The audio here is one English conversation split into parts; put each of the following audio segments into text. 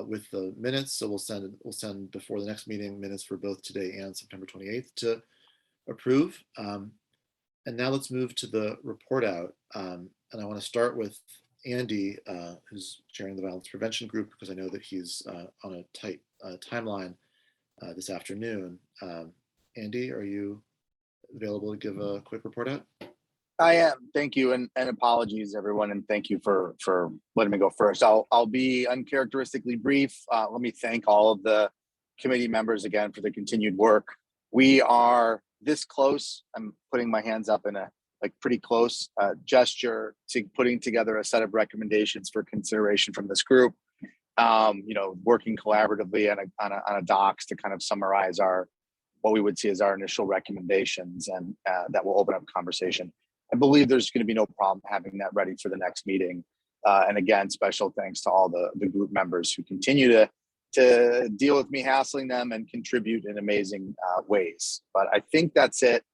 with the minutes. So we'll send before the next meeting minutes for both today and September 28th to approve. And now let's move to the report out. And I want to start with Andy, who's chairing the violence prevention group, because I know that he's on a tight timeline this afternoon. Andy, are you available to give a quick report out? I am. Thank you, and apologies, everyone, and thank you for letting me go first. I'll be uncharacteristically brief. Let me thank all of the committee members again for the continued work. We are this close. I'm putting my hands up in a pretty close gesture to putting together a set of recommendations for consideration from this group. Working collaboratively on a docs to kind of summarize what we would see as our initial recommendations, and that will open up conversation. I believe there's going to be no problem having that ready for the next meeting. And again, special thanks to all the group members who continue to deal with me hassling them and contribute in amazing ways. But I think that's it.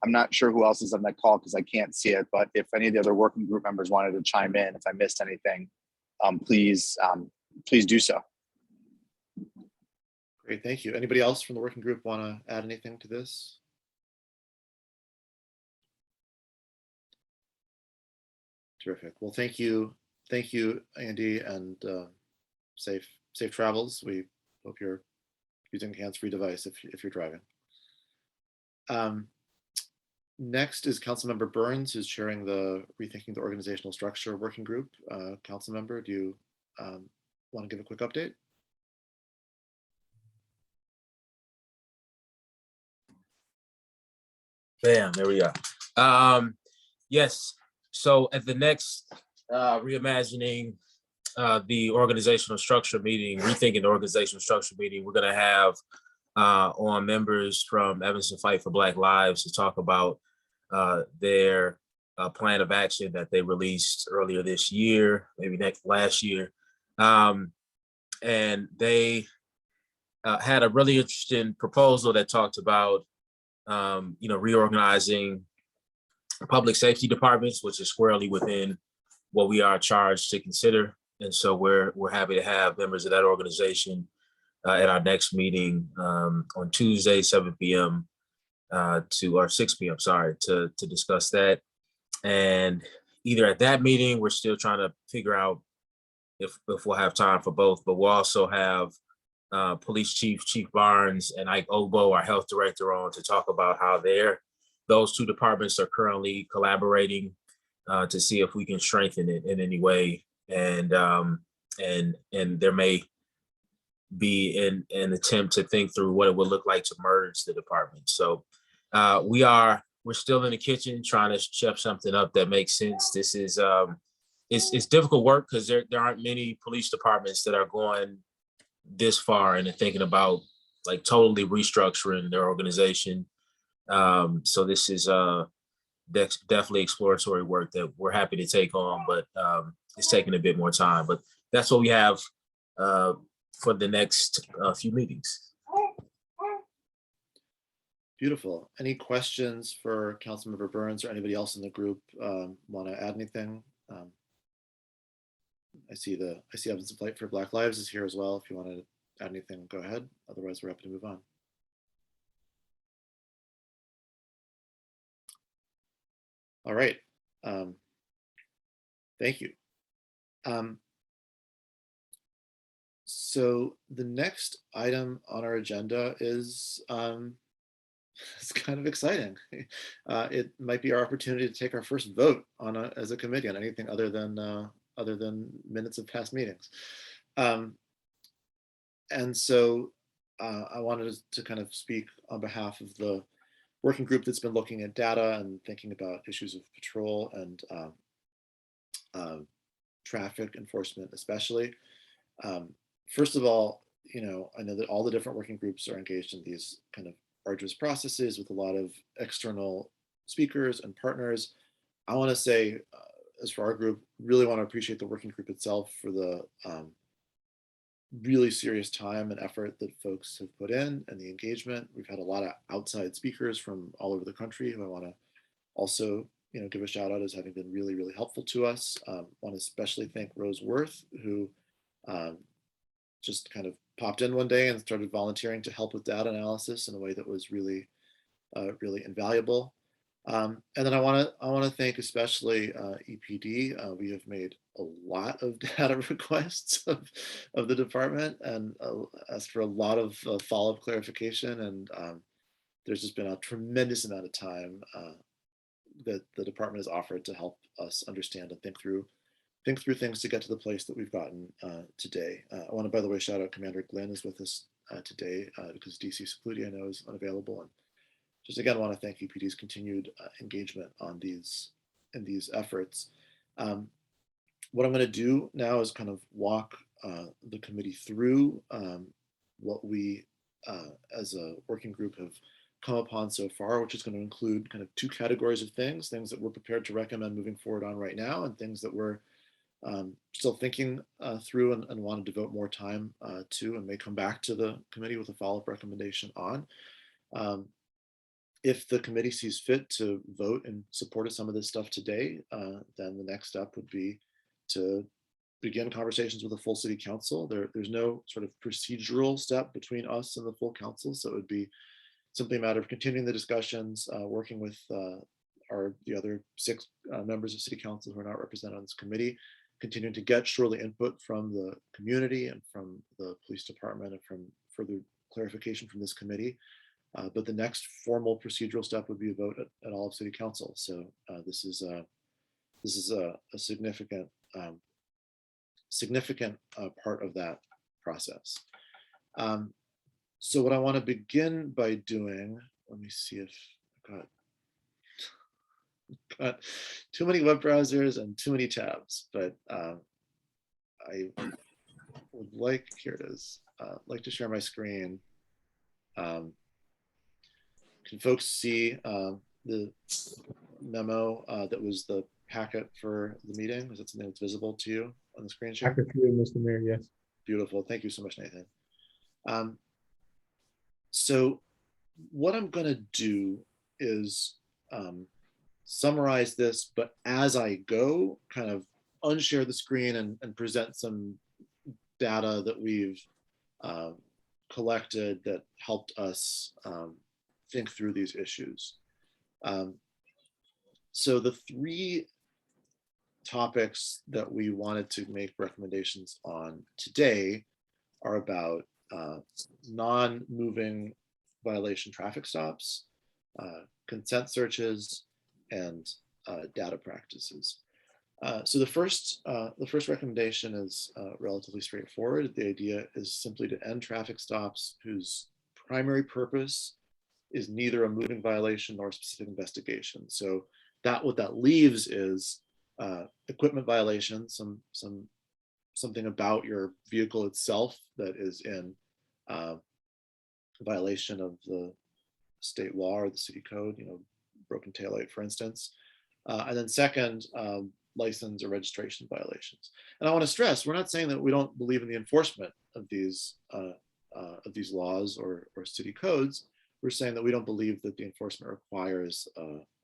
I'm not sure who else is on that call because I can't see it. But if any of the other working group members wanted to chime in, if I missed anything, please do so. Great, thank you. Anybody else from the working group want to add anything to this? Terrific. Well, thank you, Andy, and safe travels. We hope you're using a hands-free device if you're driving. Next is Councilmember Burns, who's chairing the Rethinking the Organizational Structure working group. Councilmember, do you want to give a quick update? Bam, there we go. Yes. So at the next Reimagining the Organizational Structure meeting, Rethinking the Organizational Structure meeting, we're going to have on members from Evanston Fight for Black Lives to talk about their plan of action that they released earlier this year, maybe last year. And they had a really interesting proposal that talked about reorganizing public safety departments, which is squarely within what we are charged to consider. And so we're happy to have members of that organization at our next meeting on Tuesday, 7 p.m. or 6 p.m., sorry, to discuss that. And either at that meeting, we're still trying to figure out if we'll have time for both, but we'll also have Police Chief Barnes and Ike Ogbo, our health director, on to talk about how those two departments are currently collaborating to see if we can strengthen it in any way. And there may be an attempt to think through what it would look like to merge the departments. So we're still in the kitchen trying to chef something up that makes sense. This is it's difficult work because there aren't many police departments that are going this far and thinking about like totally restructuring their organization. So this is definitely exploratory work that we're happy to take on, but it's taking a bit more time. But that's what we have for the next few meetings. Beautiful. Any questions for Councilmember Burns or anybody else in the group want to add anything? I see Evanston Fight for Black Lives is here as well. If you want to add anything, go ahead. Otherwise, we're happy to move on. All right. Thank you. So the next item on our agenda is it's kind of exciting. It might be our opportunity to take our first vote on as a committee on anything other than minutes of past meetings. And so I wanted to kind of speak on behalf of the working group that's been looking at data and thinking about issues of patrol and traffic enforcement, especially. First of all, I know that all the different working groups are engaged in these kind of arduous processes with a lot of external speakers and partners. I want to say, as for our group, really want to appreciate the working group itself for the really serious time and effort that folks have put in and the engagement. We've had a lot of outside speakers from all over the country who I want to also give a shout out as having been really, really helpful to us. Want to especially thank Rose Worth, who just kind of popped in one day and started volunteering to help with data analysis in a way that was really, really invaluable. And then I want to thank especially EPD. We have made a lot of data requests of the department and asked for a lot of follow-up clarification. And there's just been a tremendous amount of time that the department has offered to help us understand and think through things to get to the place that we've gotten today. I want to, by the way, shout out Commander Glenn is with us today because DC Secludi I know is unavailable, and just again want to thank EPD's continued engagement on these efforts. What I'm going to do now is kind of walk the committee through what we as a working group have come upon so far, which is going to include kind of two categories of things that we're prepared to recommend moving forward on right now, and things that we're still thinking through and want to devote more time to, and may come back to the committee with a follow-up recommendation on. If the committee sees fit to vote in support of some of this stuff today, then the next step would be to begin conversations with the full city council. There's no sort of procedural step between us and the full council, so it would be simply a matter of continuing the discussions, working with the other 6 members of city council who are not represented on this committee, continuing to get surely input from the community and from the police department and from further clarification from this committee. But the next formal procedural step would be a vote at all of city council. So this is a significant part of that process. So what I want to begin by doing, let me see if I've got too many web browsers and too many tabs, but I would like, here it is, like to share my screen. Can folks see the memo that was the packet for the meeting? Is that something that's visible to you on the screen share? Packet for you, Mr. Mayor, yes. Beautiful. Thank you so much, Nathan. So what I'm going to do is summarize this, but as I go, kind of unshare the screen and present some data that we've collected that helped us think through these issues. So the 3 topics that we wanted to make recommendations on today are about non-moving violation traffic stops, consent searches, and data practices. So the first recommendation is relatively straightforward. The idea is simply to end traffic stops whose primary purpose is neither a moving violation nor a specific investigation. So what that leaves is equipment violations, something about your vehicle itself that is in violation of the state law or the city code, broken taillight, for instance. And then second, license or registration violations. And I want to stress, we're not saying that we don't believe in the enforcement of these laws or city codes. We're saying that we don't believe that the enforcement requires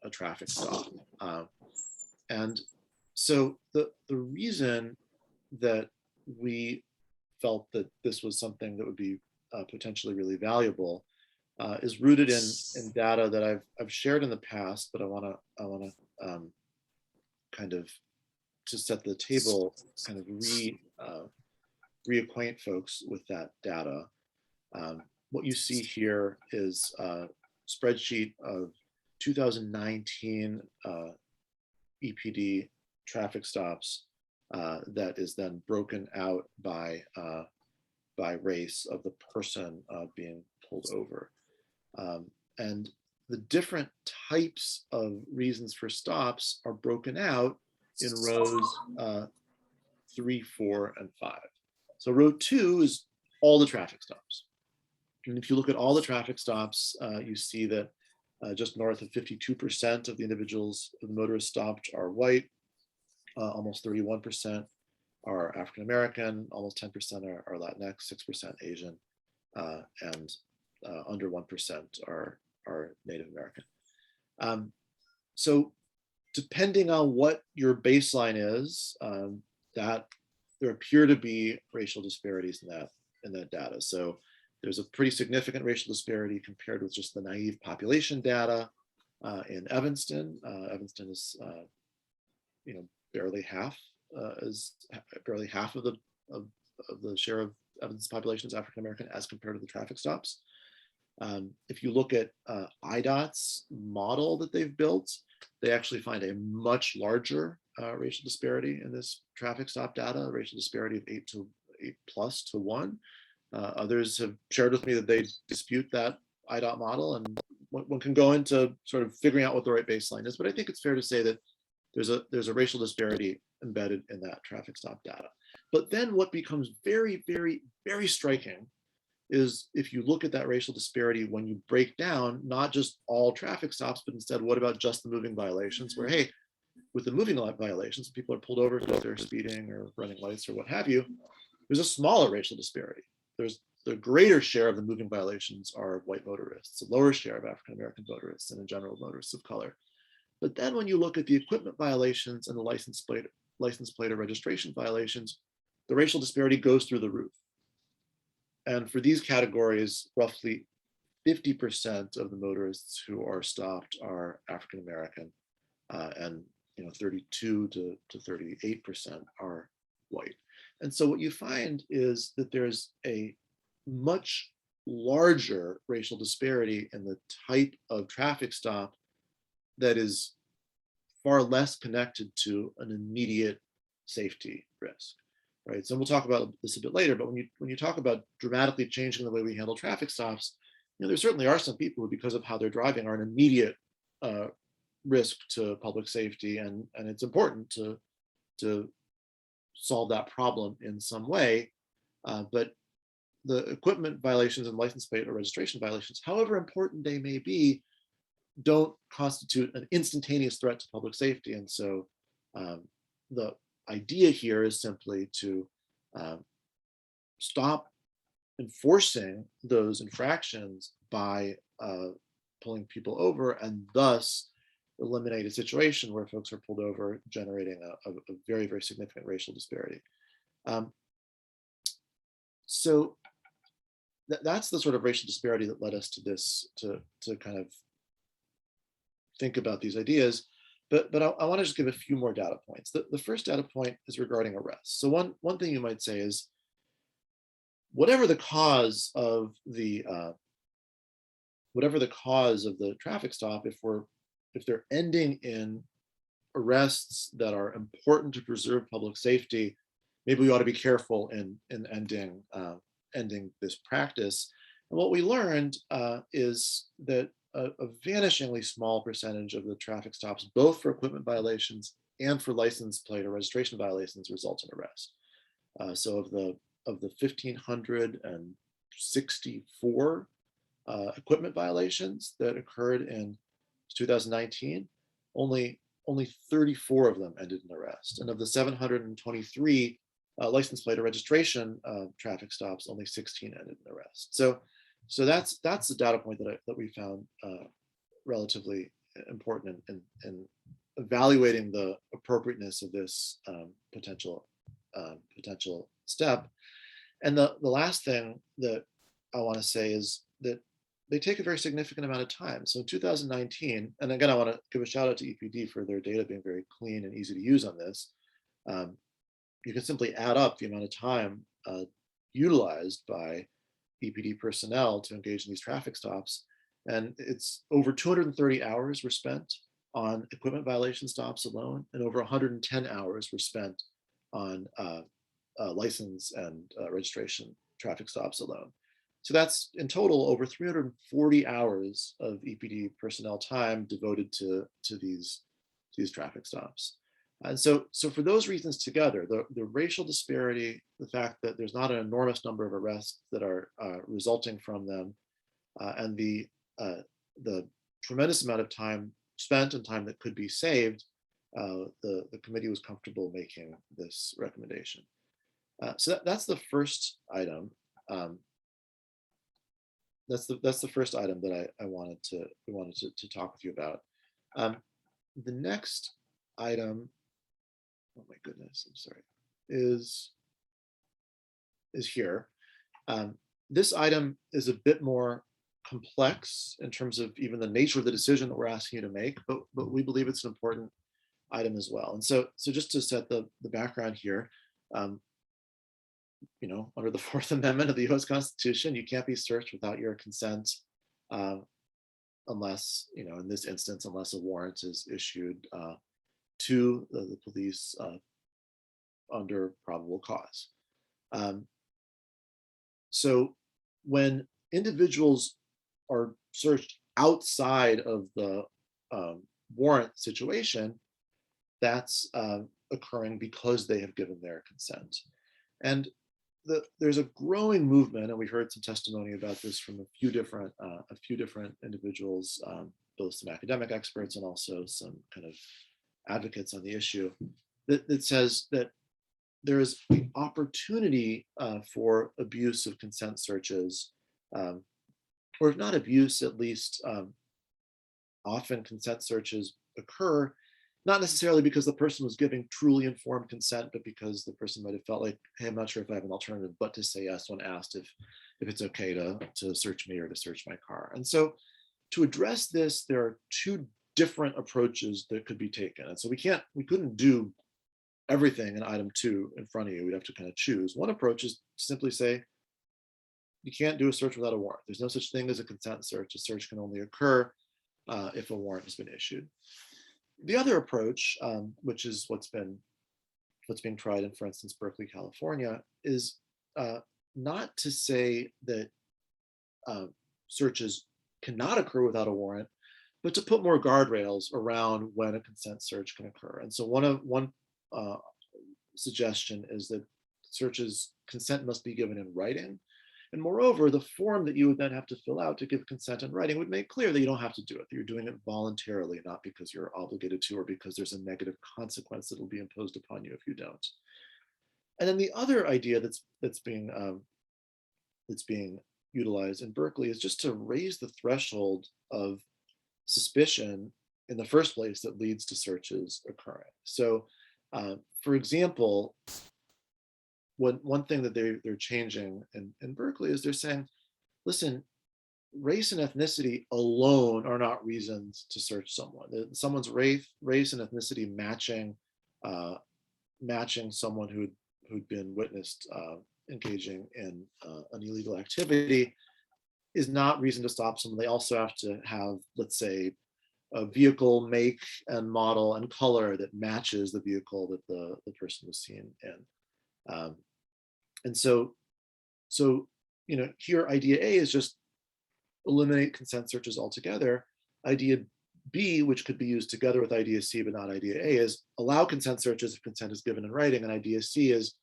a traffic stop. And so the reason that we felt that this was something that would be potentially really valuable is rooted in data that I've shared in the past, but I want to kind of, to set the table, kind of reacquaint folks with that data. What you see here is a spreadsheet of 2019 EPD traffic stops that is then broken out by race of the person being pulled over. And the different types of reasons for stops are broken out in rows 3, 4, and 5. So row 2 is all the traffic stops. And if you look at all the traffic stops, you see that just north of 52% of the individuals, the motorists stopped, are white, almost 31% are African-American, almost 10% are Latinx, 6% Asian, and under 1% are Native American. So depending on what your baseline is, that there appear to be racial disparities in that that data. So there's a pretty significant racial disparity compared with just the naive population data in Evanston. Evanston is, barely half of the share of Evanston's population is African American as compared to the traffic stops. If you look at IDOT's model that they've built, they actually find a much larger racial disparity in this traffic stop data, a racial disparity of 8+1. Others have shared with me that they dispute that IDOT model, and one can go into sort of figuring out what the right baseline is. But I think it's fair to say that there's a racial disparity embedded in that traffic stop data. But then what becomes very, very, very striking is if you look at that racial disparity when you break down not just all traffic stops, but instead what about just the moving violations, where, hey, with the moving violations, people are pulled over because they're speeding or running lights or what have you, there's a smaller racial disparity. There's the greater share of the moving violations are white motorists, a lower share of African-American motorists, and in general motorists of color. But then when you look at the equipment violations and the license plate or registration violations, the racial disparity goes through the roof. And for these categories, roughly 50% of the motorists who are stopped are African American, and 32 to 38% are white. And so what you find is that there's a much larger racial disparity in the type of traffic stop that is far less connected to an immediate safety risk, right? So we'll talk about this a bit later, but when you talk about dramatically changing the way we handle traffic stops, there certainly are some people who, because of how they're driving, are an immediate risk to public safety, and it's important to solve that problem in some way. But the equipment violations and license plate or registration violations, however important they may be, don't constitute an instantaneous threat to public safety. And so the idea here is simply to stop enforcing those infractions by pulling people over, and thus eliminate a situation where folks are pulled over, generating a very, very significant racial disparity. So that's the sort of racial disparity that led us to this, to kind of think about these ideas. But I want to just give a few more data points. The first data point is regarding arrests. So one thing you might say is, whatever the cause of the traffic stop, if they're ending in arrests that are important to preserve public safety, maybe we ought to be careful in ending this practice. And what we learned is that a vanishingly small percentage of the traffic stops, both for equipment violations and for license plate or registration violations, result in arrest. So of the 1,564 equipment violations that occurred in 2019, only 34 of them ended in arrest. And of the 723 license plate or registration traffic stops, only 16 ended in arrest. So that's the data point that we found relatively important in evaluating the appropriateness of this potential step. And the last thing that I want to say is that they take a very significant amount of time. So in 2019, and again, I want to give a shout out to EPD for their data being very clean and easy to use on this. You can simply add up the amount of time utilized by EPD personnel to engage in these traffic stops. And it's over 230 hours were spent on equipment violation stops alone, and over 110 hours were spent on license and registration traffic stops alone. So that's in total over 340 hours of EPD personnel time devoted to these traffic stops. And so for those reasons together, the racial disparity, the fact that there's not an enormous number of arrests that are resulting from them, and the tremendous amount of time spent and time that could be saved, the committee was comfortable making this recommendation. So that's the first item. That's the first item that we wanted to talk with you about. The next item, oh my goodness, I'm sorry, is here. This item is a bit more complex in terms of even the nature of the decision that we're asking you to make, but we believe it's an important item as well. And so just to set the background here, under the Fourth Amendment of the U.S. Constitution, you can't be searched without your consent, unless, in this instance, unless a warrant is issued to the police under probable cause. So when individuals are searched outside of the warrant situation, that's occurring because they have given their consent. And there's a growing movement, and we heard some testimony about this from a few different individuals, both some academic experts and also some kind of advocates on the issue, that says that there is the opportunity for abuse of consent searches, or if not abuse, at least often consent searches occur, not necessarily because the person was giving truly informed consent, but because the person might have felt like, hey, I'm not sure if I have an alternative but to say yes when asked if it's okay to search me or to search my car. And so to address this, there are two different approaches that could be taken. And so we couldn't do everything in item 2 in front of you. We'd have to kind of choose. One approach is to simply say, you can't do a search without a warrant. There's no such thing as a consent search. A search can only occur if a warrant has been issued. The other approach, which is what's being tried in, for instance, Berkeley, California, is not to say that searches cannot occur without a warrant, but to put more guardrails around when a consent search can occur. And so one suggestion is that consent must be given in writing. And moreover, the form that you would then have to fill out to give consent in writing would make clear that you don't have to do it, that you're doing it voluntarily, not because you're obligated to or because there's a negative consequence that will be imposed upon you if you don't. And then the other idea that's being utilized in Berkeley is just to raise the threshold of suspicion in the first place that leads to searches occurring. So, for example, one thing that they're changing in Berkeley is they're saying, listen, race and ethnicity alone are not reasons to search someone. Someone's race and ethnicity matching someone who'd been witnessed engaging in an illegal activity is not reason to stop someone. They also have to have, let's say, a vehicle make and model and color that matches the vehicle that the person was seen in. And so here idea A is just eliminate consent searches altogether. Idea B, which could be used together with idea C, but not idea A, is allow consent searches if consent is given in writing. And idea C is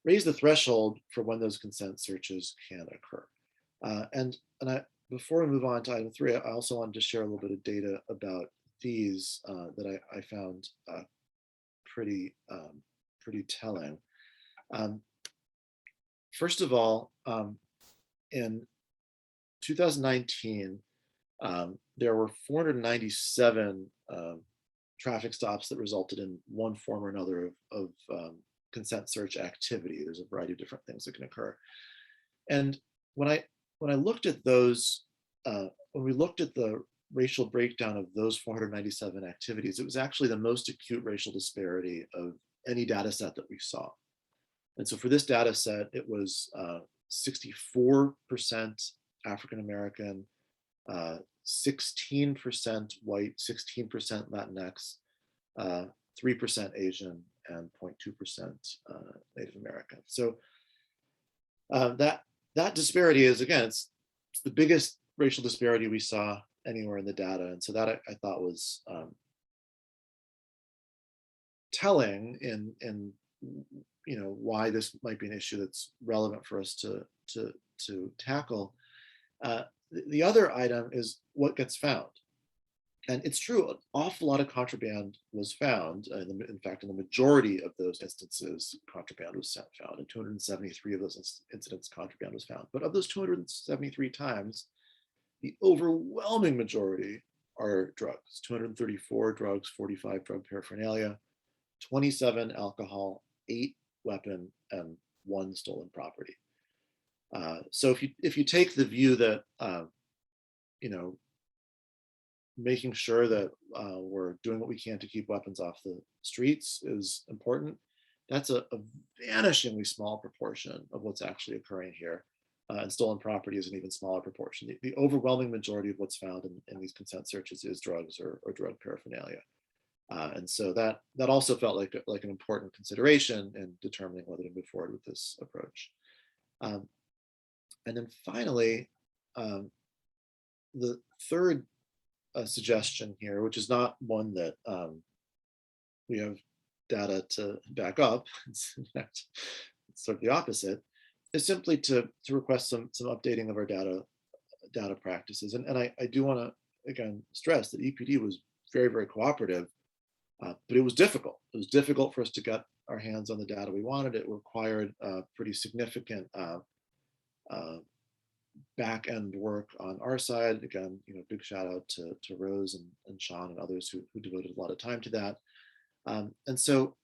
raise the threshold for when those consent searches can occur. And before we move on to item 3, I also wanted to share a little bit of data about these that I found pretty telling. First of all, in 2019, there were 497 traffic stops that resulted in one form or another of consent search activity. There's a variety of different things that can occur. And when I looked at those, when we looked at the racial breakdown of those 497 activities, it was actually the most acute racial disparity of any data set that we saw. And so for this data set, it was 64% African-American, 16% white, 16% Latinx, 3% Asian, and 0.2% Native American. So that disparity is, again, it's the biggest racial disparity we saw anywhere in the data. And so that I thought was telling in why this might be an issue that's relevant for us to tackle. The other item is what gets found. And it's true, an awful lot of contraband was found. In fact, in the majority of those instances, contraband was found. In 273 of those incidents, contraband was found. But of those 273 times, the overwhelming majority are drugs. 234 drugs, 45 drug paraphernalia, 27 alcohol, 8 weapon, and 1 stolen property. So if you take the view that you know, making sure that we're doing what we can to keep weapons off the streets is important, that's a vanishingly small proportion of what's actually occurring here. And stolen property is an even smaller proportion. The overwhelming majority of what's found in these consent searches is drugs or drug paraphernalia. And so that also felt like an important consideration in determining whether to move forward with this approach. And then finally, the third suggestion here, which is not one that we have data to back up, it's in fact it's sort of the opposite, is simply to request some updating of our data practices. And I do want to again stress that EPD was very, very cooperative, but it was difficult. It was difficult for us to get our hands on the data we wanted. It required pretty significant back end work on our side. Again, big shout out to Rose and Sean and others who devoted a lot of time to that. And so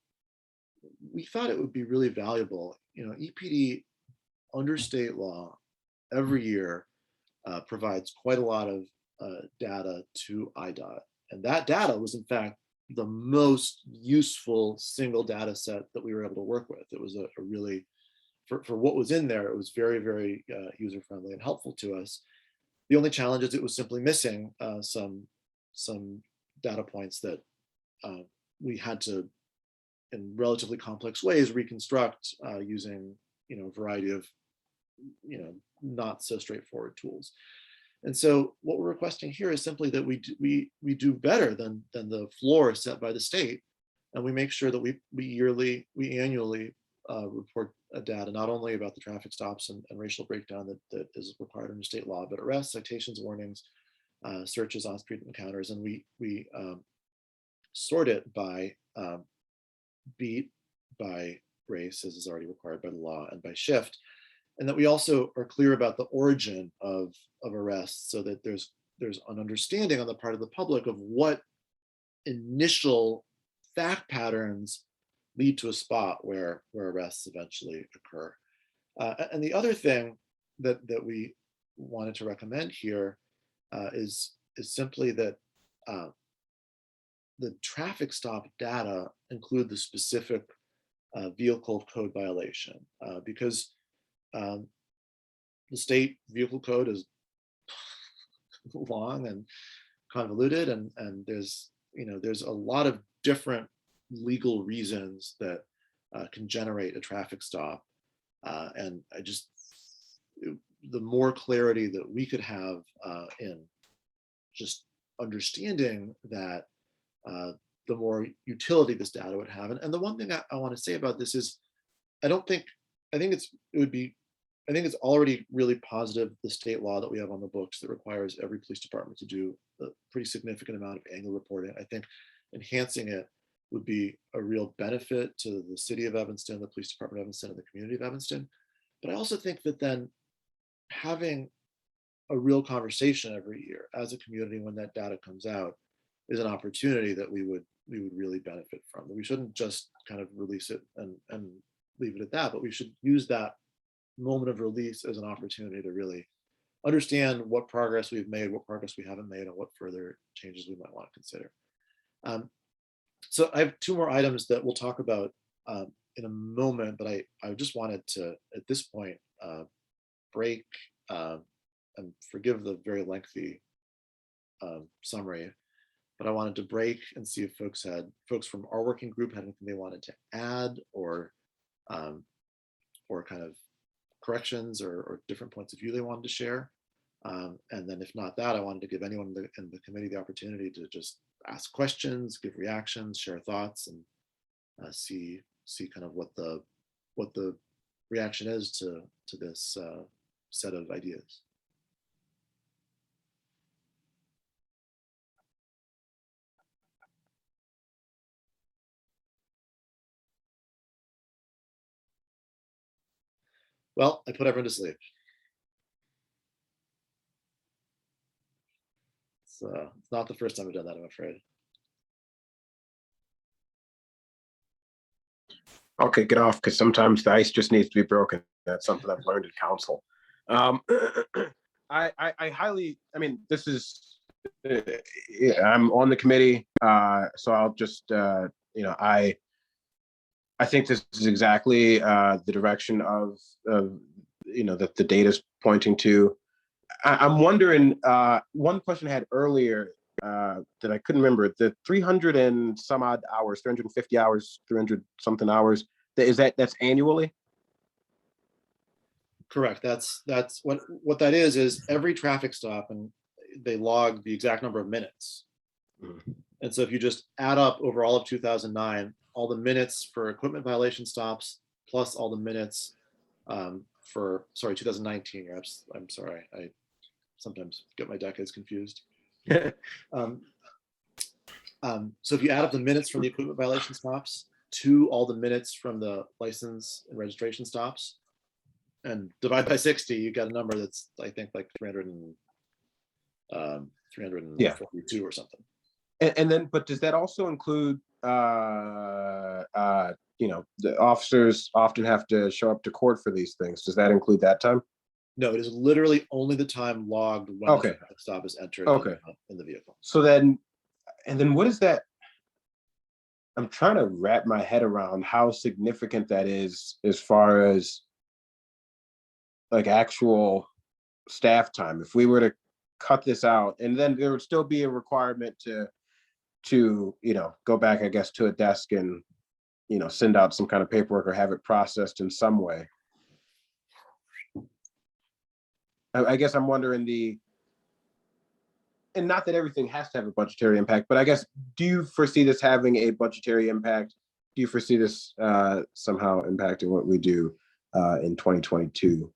we thought it would be really valuable. EPD under state law every year provides quite a lot of data to IDOT. And that data was in fact the most useful single data set that we were able to work with. It was a really, for what was in there, it was very, very user-friendly and helpful to us. The only challenge is it was simply missing some data points that we had to, in relatively complex ways, reconstruct using a variety of not so straightforward tools. And so what we're requesting here is simply that we do better than the floor set by the state, and we make sure that we annually report data not only about the traffic stops and racial breakdown that is required under state law, but arrests, citations, warnings, searches, on-street encounters, and we sort it by beat, by race, as is already required by the law, and by shift. And that we also are clear about the origin of arrests, so that there's an understanding on the part of the public of what initial fact patterns lead to a spot where arrests eventually occur. And the other thing that we wanted to recommend here is simply that the traffic stop data include the specific vehicle code violation, because the state vehicle code is long and convoluted, and there's a lot of different legal reasons that can generate a traffic stop, and the more clarity that we could have in just understanding that, the more utility this data would have. And the one thing I want to say about this is, I think it's already really positive, the state law that we have on the books that requires every police department to do a pretty significant amount of annual reporting. I think enhancing it would be a real benefit to the city of Evanston, the police department of Evanston, and the community of Evanston. But I also think that then having a real conversation every year as a community when that data comes out is an opportunity that we would really benefit from. We shouldn't just kind of release it and leave it at that, but we should use that moment of release as an opportunity to really understand what progress we've made, what progress we haven't made, and what further changes we might want to consider. So I have two more items that we'll talk about in a moment, but I just wanted to, at this point, break and forgive the very lengthy summary, but I wanted to break and see if folks from our working group had anything they wanted to add, or kind of corrections or different points of view they wanted to share. And then if not that, I wanted to give anyone in the committee the opportunity to just ask questions, give reactions, share thoughts, and see kind of what the reaction is to this set of ideas. Well, I put everyone to sleep. It's not the first time I've done that, I'm afraid. I'll kick it off because sometimes the ice just needs to be broken. That's something I've learned in council. I highly, I mean, this is, yeah, I'm on the committee, so I'll just, I think this is exactly the direction of that the data is pointing to. I'm wondering, one question I had earlier that I couldn't remember, the 300 and some odd hours, 350 hours, 300 something hours, that's annually? Correct. That's what that is every traffic stop, and they log the exact number of minutes. Mhm. And so if you just add up over all of 2009, all the minutes for equipment violation stops, plus all the minutes for, sorry, 2019, I'm sorry, I sometimes get my decades confused. So if you add up the minutes from the equipment violation stops to all the minutes from the license and registration stops, and divide by 60, you got a number that's, I think, like 342 or something. And then, but does that also include, the officers often have to show up to court for these things? Does that include that time? No, it is literally only the time logged when Okay. the traffic stop is entered Okay. in the vehicle. So then, and then what is that? I'm trying to wrap my head around how significant that is as far as like actual staff time. If we were to cut this out, and then there would still be a requirement to go back, I guess, to a desk and send out some kind of paperwork or have it processed in some way. I guess I'm wondering and not that everything has to have a budgetary impact, but I guess, do you foresee this having a budgetary impact? Do you foresee this somehow impacting what we do in 2022?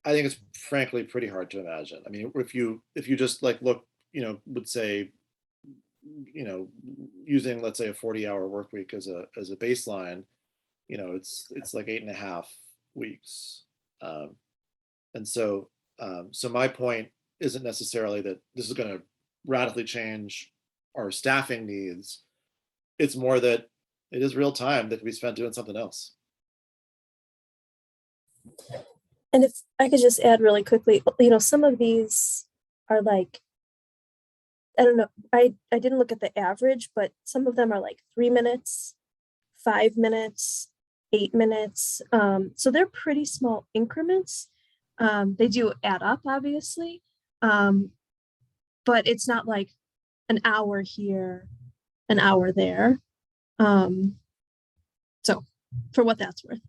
I think it's frankly pretty hard to imagine. I mean, if you just like look, would say, using, let's say, a 40-hour work week as a baseline, it's like 8.5 weeks. And so my point isn't necessarily that this is going to radically change our staffing needs. It's more that it is real time that can be spent doing something else. And if I could just add really quickly, some of these are like, I don't know, I didn't look at the average, but some of them are like 3 minutes, 5 minutes, 8 minutes. So they're pretty small increments. They do add up, obviously, but it's not like an hour here, an hour there. So for what that's worth.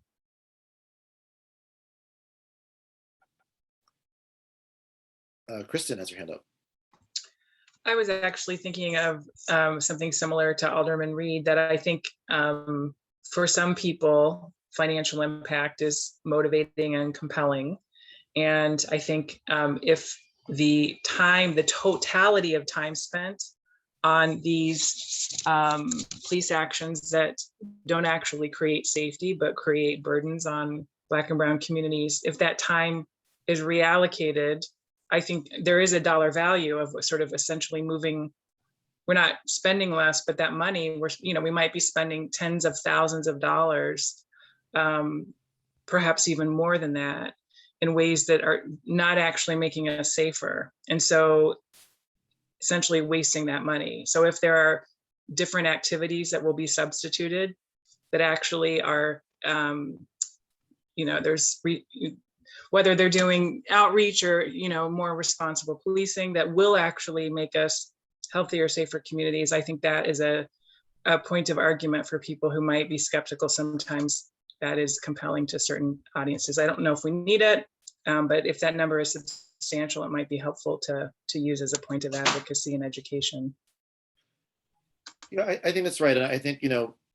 Kristen has her hand up. I was actually thinking of something similar to Alderman Reed, that I think for some people, financial impact is motivating and compelling. And I think if the totality of time spent on these police actions that don't actually create safety, but create burdens on Black and Brown communities, if that time is reallocated, I think there is a dollar value of sort of essentially moving. We're not spending less, but that money, we might be spending tens of thousands of dollars, perhaps even more than that, in ways that are not actually making us safer. And so essentially wasting that money. So if there are different activities that will be substituted that actually are, whether they're doing outreach or, more responsible policing that will actually make us healthier, safer communities, I think that is a point of argument for people who might be skeptical. Sometimes that is compelling to certain audiences. I don't know if we need it, but if that number is substantial, it might be helpful to use as a point of advocacy and education. Yeah, I think that's right. And I think,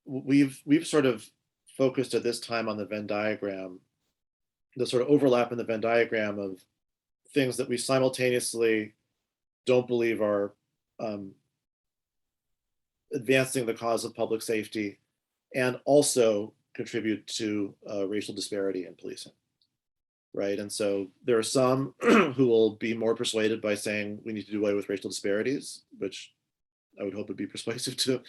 we've sort of focused at this time on the Venn diagram, the sort of overlap in the Venn diagram of things that we simultaneously don't believe are advancing the cause of public safety and also contribute to racial disparity in policing, right? And so there are some who will be more persuaded by saying we need to do away with racial disparities, which I would hope would be persuasive to a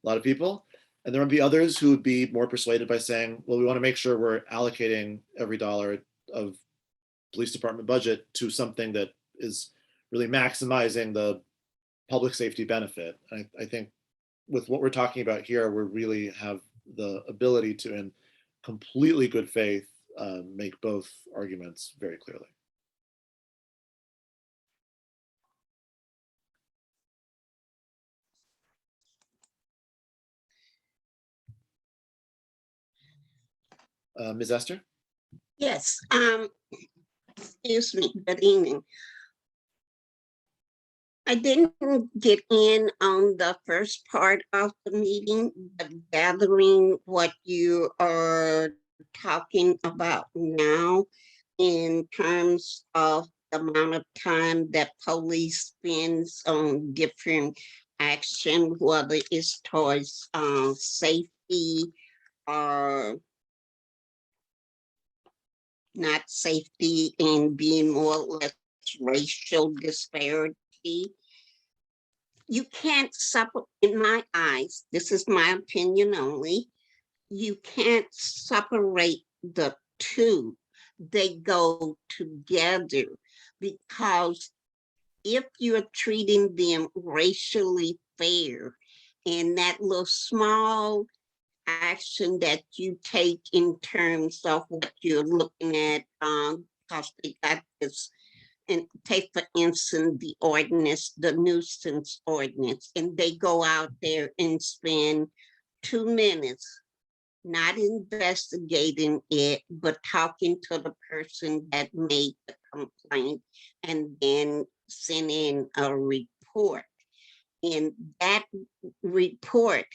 lot of people. And there would be others who would be more persuaded by saying, well, we want to make sure we're allocating every dollar of police department budget to something that is really maximizing the public safety benefit. I think with what we're talking about here, we really have the ability to, in completely good faith, make both arguments very clearly. Ms. Esther? Yes, excuse me, good evening. I didn't get in on the first part of the meeting, but gathering what you are talking about now in terms of the amount of time that police spends on different action, whether it's towards safety or not safety, and being more or less racial disparity. You can't separate, in my eyes, this is my opinion only, you can't separate the two. They go together, because if you're treating them racially fair, and that little small action that you take in terms of what you're looking at, because they got this, and take for instance the ordinance, the nuisance ordinance, and they go out there and spend 2 minutes not investigating it, but talking to the person that made the complaint, and then send in a report. And that report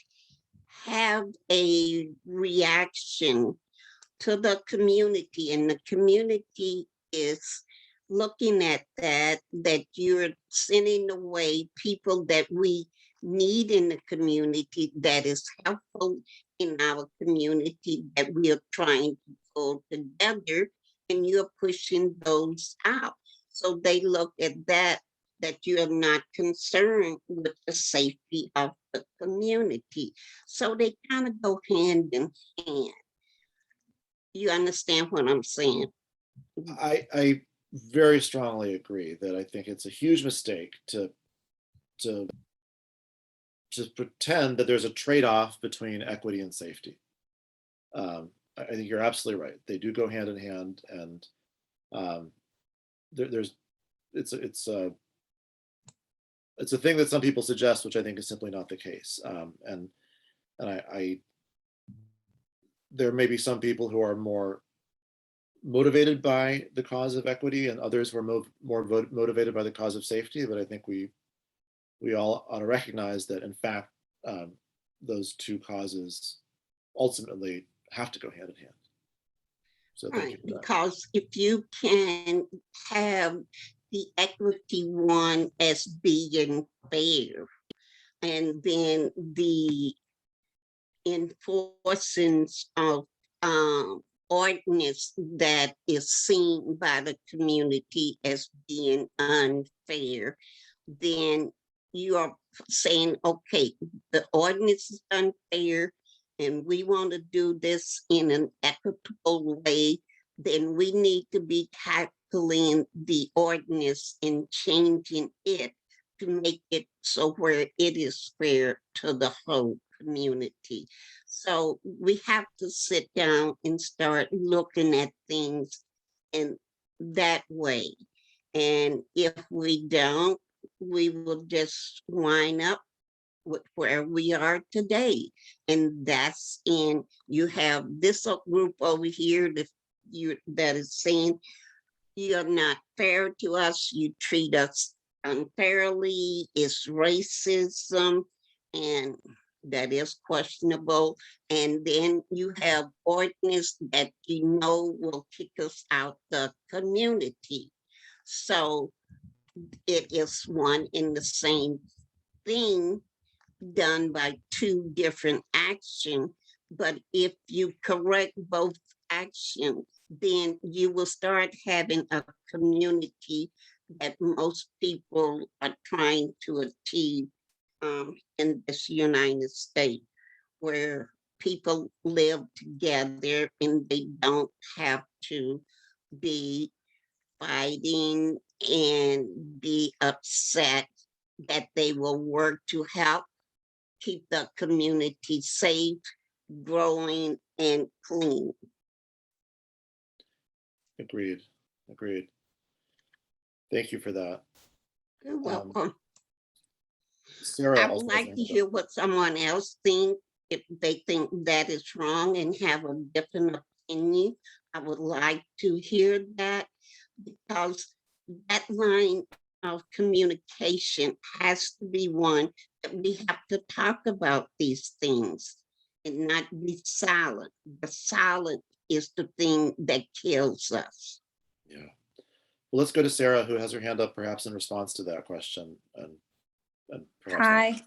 have a reaction to the community, and the community is looking at that you're sending away people that we need in the community, that is helpful in our community, that we are trying to pull together, and you're pushing those out. So they look at that you are not concerned with the safety of the community. So they kind of go hand in hand. You understand what I'm saying? I very strongly agree that I think it's a huge mistake to pretend that there's a trade-off between equity and safety. I think you're absolutely right. They do go hand in hand, and it's a thing that some people suggest, which I think is simply not the case. And there may be some people who are more motivated by the cause of equity, and others who are more motivated by the cause of safety. But I think we all ought to recognize that, in fact, those two causes ultimately have to go hand in hand. So thank you for that. Because if you can have the equity one as being fair, and then the enforcing of ordinance that is seen by the community as being unfair, then you are saying, okay, the ordinance is unfair, and we want to do this in an equitable way, then we need to be tackling the ordinance and changing it to make it so where it is fair to the whole community. So we have to sit down and start looking at things in that way. And if we don't, we will just wind up with where we are today. And that's in, you have this group over here that is saying, you're not fair to us, you treat us unfairly, it's racism, and that is questionable. And then you have ordinance that will kick us out the community. So it is one in the same thing, done by two different actions. But if you correct both actions, then you will start having a community that most people are trying to achieve in this United States. where people live together and they don't have to be fighting and be upset, that they will work to help keep the community safe, growing, and clean. Agreed. Agreed. Thank you for that. You're welcome. Sarah I also would has like her to hand up. hear what someone else thinks. If they think that is wrong and have a different opinion, I would like to hear that, because that line of communication has to be one that we have to talk about these things and not be silent. The silent is the thing that kills us. Yeah. Well, let's go to Sarah, who has her hand up, perhaps in response to that question, and perhaps. Hi. Sarah.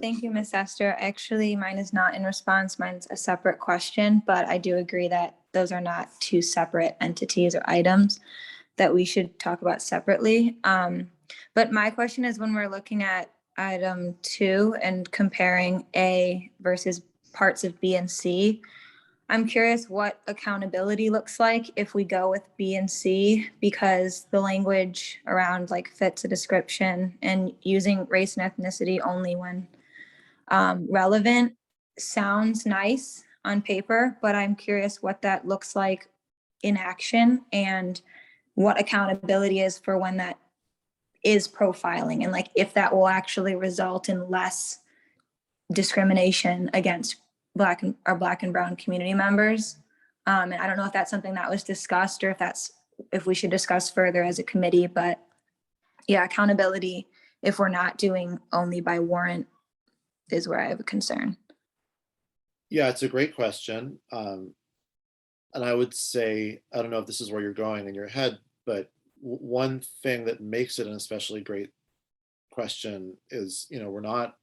Thank you, Miss Esther. Actually, mine is not in response. Mine's a separate question, but I do agree that those are not two separate entities or items that we should talk about separately. But my question is, when we're looking at item 2 and comparing A versus parts of B and C, I'm curious what accountability looks like if we go with B and C, because the language around like fits a description and using race and ethnicity only when relevant sounds nice on paper, but I'm curious what that looks like in action and what accountability is for when that is profiling, and like if that will actually result in less discrimination against Black and brown community members. And I don't know if that's something that was discussed or if we should discuss further as a committee, but yeah, accountability, if we're not doing only by warrant, is where I have a concern. Yeah, it's a great question. And I would say, I don't know if this is where you're going in your head, but one thing that makes it an especially great question is, we're not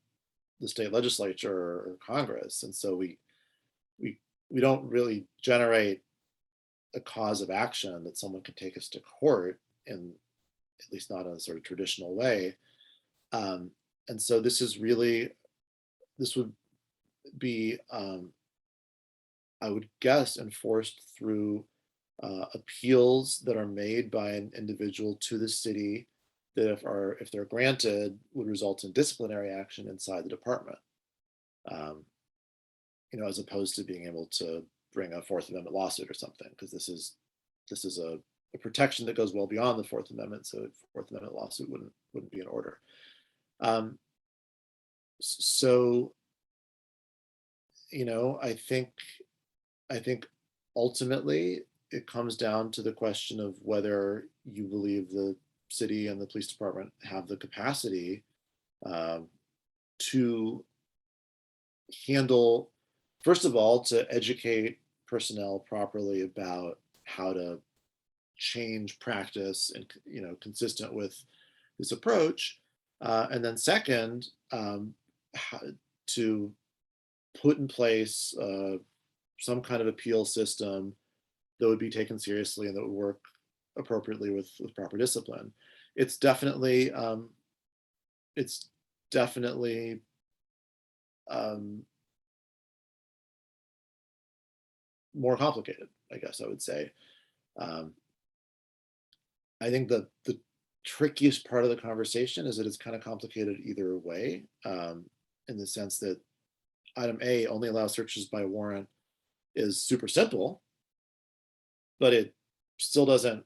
the state legislature or Congress, and so we don't really generate a cause of action that someone can take us to court, in at least not in a sort of traditional way. And so this would be, I would guess, enforced through appeals that are made by an individual to the city that if they're granted, would result in disciplinary action inside the department. As opposed to being able to bring a Fourth Amendment lawsuit or something, because this is a protection that goes well beyond the Fourth Amendment. So a Fourth Amendment lawsuit wouldn't be in order. So, I think ultimately it comes down to the question of whether you believe the city and the police department have the capacity to handle, first of all, to educate personnel properly about how to change practice and, consistent with this approach. And then second, to put in place some kind of appeal system that would be taken seriously and that would work appropriately with proper discipline. It's definitely more complicated, I guess I would say. I think that the trickiest part of the conversation is that it's kind of complicated either way, in the sense that item A, only allows searches by warrant, is super simple, but it still doesn't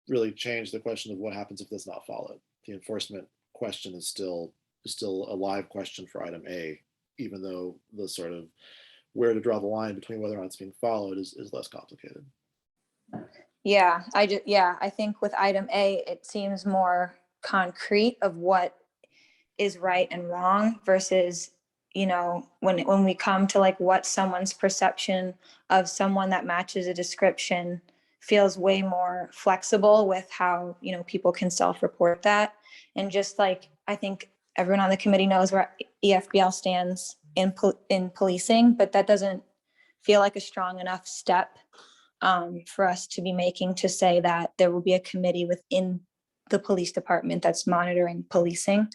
really change the question of what happens if that's not followed. The enforcement question is still a live question for item A, even though the sort of where to draw the line between whether or not it's being followed is less complicated. Yeah, I think with item A, it seems more concrete of what is right and wrong versus, when we come to like what someone's perception of someone that matches a description, feels way more flexible with how, people can self-report that. And just like, I think everyone on the committee knows where EFBL stands in policing, but that doesn't feel like a strong enough step for us to be making to say that there will be a committee within the police department that's monitoring policing.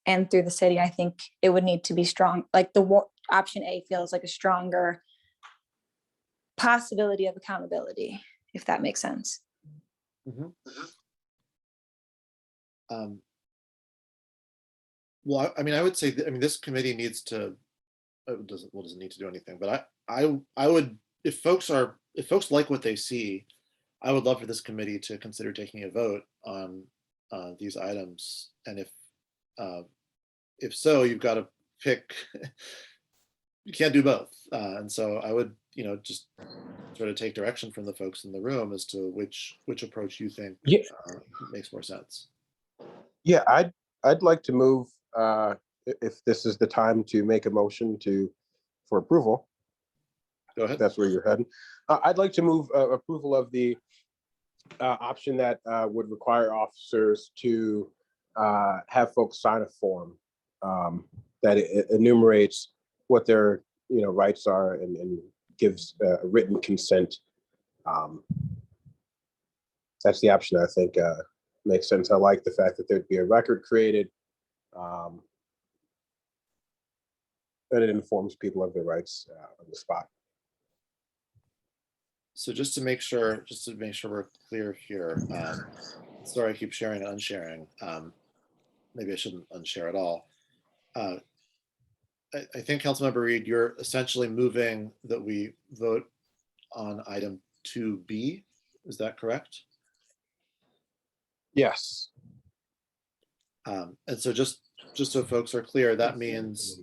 and through the city, I think it would need to be strong. Like option A feels like a stronger possibility of accountability, if that makes sense. Mhm. Well, I mean, I would say, I mean, this committee needs to, doesn't need to do anything, but I would, if folks like what they see, I would love for this committee to consider taking a vote on these items. And if so, you've got to pick, you can't do both. And so I would, just sort of take direction from the folks in the room as to which approach you think Yeah. Makes more sense. Yeah, I'd like to move, if this is the time to make a motion for approval. Go ahead. That's where you're heading. I'd like to move approval of the option that would require officers to have folks sign a form that enumerates what their rights are and gives written consent. That's the option I think makes sense. I like the fact that there'd be a record created that it informs people of their rights on the spot. So just to make sure we're clear here, sorry, I keep sharing and unsharing. Maybe I shouldn't unshare at all. I think Councilmember Reed, you're essentially moving that we vote on item 2B. Is that correct? Yes. And so just so folks are clear, that means